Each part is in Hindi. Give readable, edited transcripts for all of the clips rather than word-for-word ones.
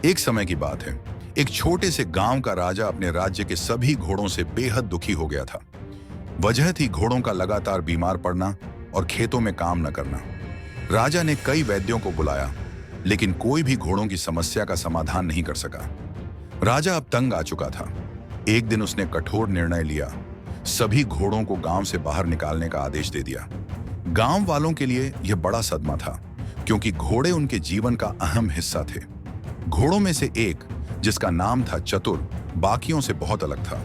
एक समय की बात है। एक छोटे से गांव का राजा अपने राज्य के सभी घोड़ों से बेहद दुखी हो गया था। वजह थी घोड़ों का लगातार बीमार पड़ना और खेतों में काम न करना। राजा ने कई वैद्यों को बुलाया, लेकिन कोई भी घोड़ों की समस्या का समाधान नहीं कर सका। राजा अब तंग आ चुका था। एक दिन उसने कठोर निर्णय लिया। सभी घोड़ों को गांव से बाहर निकालने का आदेश दे दिया। गांव वालों के लिए यह बड़ा सदमा था, क्योंकि घोड़े उनके जीवन का अहम हिस्सा थे। घोड़ों में से एक, जिसका नाम था चतुर, बाकियों से बहुत अलग था।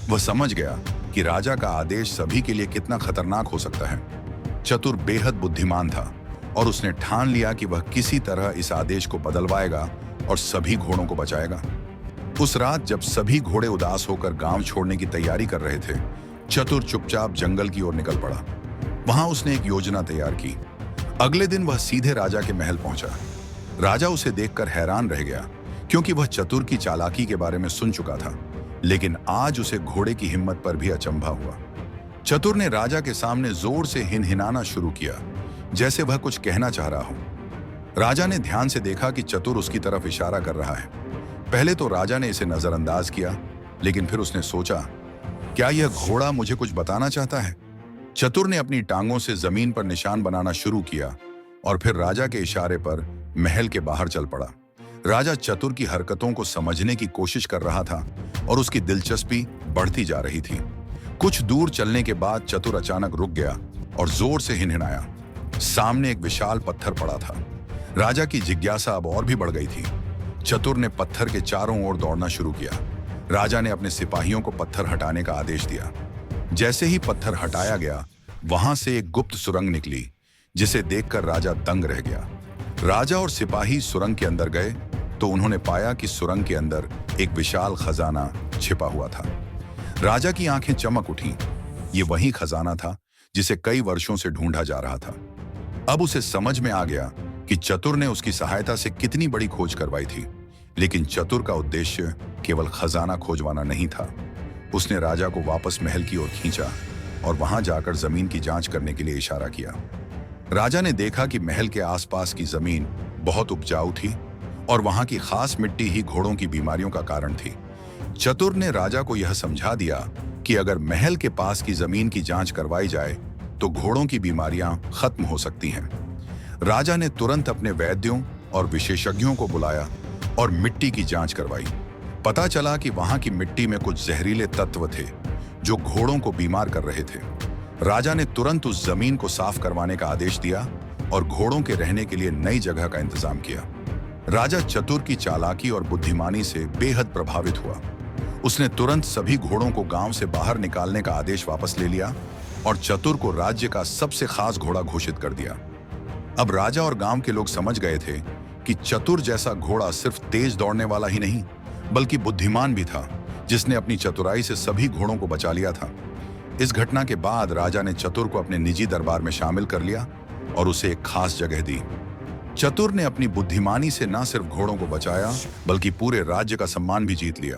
वह समझ गया कि राजा का आदेश सभी के लिए कितना खतरनाक हो सकता है। चतुर बेहद बुद्धिमान था और उसने ठान लिया कि वह किसी तरह इस आदेश को बदलवाएगा और सभी घोड़ों को बचाएगा। उस रात जब सभी घोड़े उदास होकर गांव छोड़ने की तैयारी कर रहे थे, चतुर चुपचाप जंगल की ओर निकल पड़ा। वहां उसने एक योजना तैयार की। अगले दिन वह सीधे राजा के महल पहुंचा। राजा उसे देखकर हैरान रह गया, क्योंकि वह चतुर की चालाकी के बारे में सुन चुका था, लेकिन आज उसे घोड़े की हिम्मत पर भी अचंभा हुआ। चतुर ने राजा के सामने जोर से हिनहिनाना शुरू किया, जैसे वह कुछ कहना चाह रहा हो। राजा ने ध्यान से देखा कि चतुर उसकी तरफ इशारा कर रहा है। पहले तो राजा ने इसे नजरअंदाज किया, लेकिन फिर उसने सोचा, क्या यह घोड़ा मुझे कुछ बताना चाहता है? चतुर ने अपनी टांगों से जमीन पर निशान बनाना शुरू किया और फिर राजा के इशारे पर महल के बाहर चल पड़ा। राजा चतुर की हरकतों को समझने की कोशिश कर रहा था और उसकी दिलचस्पी बढ़ती जा रही थी। कुछ दूर चलने के बाद चतुर अचानक रुक गया और जोर से हिनहिनाया। सामने एक विशाल पत्थर पड़ा था। राजा की जिज्ञासा अब और भी बढ़ गई थी। चतुर ने पत्थर के चारों ओर दौड़ना शुरू किया। राजा ने अपने सिपाहियों को पत्थर हटाने का आदेश दिया। जैसे ही पत्थर हटाया गया, वहां से एक गुप्त सुरंग निकली, जिसे देखकर राजा दंग रह गया। राजा और सिपाही सुरंग के अंदर गए तो उन्होंने पाया कि सुरंग के अंदर एक विशाल खजाना छिपा हुआ था। राजा की आंखें चमक उठी। ये वही खजाना था जिसे कई वर्षों से ढूंढा जा रहा था। अब उसे समझ में आ गया कि चतुर ने उसकी सहायता से कितनी बड़ी खोज करवाई थी, लेकिन चतुर का उद्देश्य केवल खजाना खोजवाना नहीं था। उसने राजा को वापस महल की ओर खींचा और वहां जाकर जमीन की जांच करने के लिए इशारा किया। राजा ने देखा कि महल के आसपास की जमीन बहुत उपजाऊ थी और वहां की खास मिट्टी ही घोड़ों की बीमारियों का कारण थी। चतुर ने राजा को यह समझा दिया कि अगर महल के पास की जमीन की जांच करवाई जाए तो घोड़ों की बीमारियां खत्म हो सकती हैं। राजा ने तुरंत अपने वैद्यों और विशेषज्ञों को बुलाया और मिट्टी की जांच करवाई। पता चला कि वहां की मिट्टी में कुछ जहरीले तत्व थे जो घोड़ों को बीमार कर रहे थे। राजा ने तुरंत उस जमीन को साफ करवाने का आदेश दिया और घोड़ों के रहने के लिए नई जगह का इंतजाम किया। राजा चतुर की चालाकी और बुद्धिमानी से बेहद प्रभावित हुआ। उसने तुरंत सभी घोड़ों को गांव से बाहर निकालने का आदेश वापस ले लिया और चतुर को राज्य का सबसे खास घोड़ा घोषित कर दिया। अब राजा और गांव के लोग समझ गए थे कि चतुर जैसा घोड़ा सिर्फ तेज दौड़ने वाला ही नहीं, बल्कि बुद्धिमान भी था, जिसने अपनी चतुराई से सभी घोड़ों को बचा लिया था। इस घटना के बाद राजा ने चतुर को अपने निजी दरबार में शामिल कर लिया और उसे एक खास जगह दी। चतुर ने अपनी बुद्धिमानी से न सिर्फ घोड़ों को बचाया, बल्कि पूरे राज्य का सम्मान भी जीत लिया।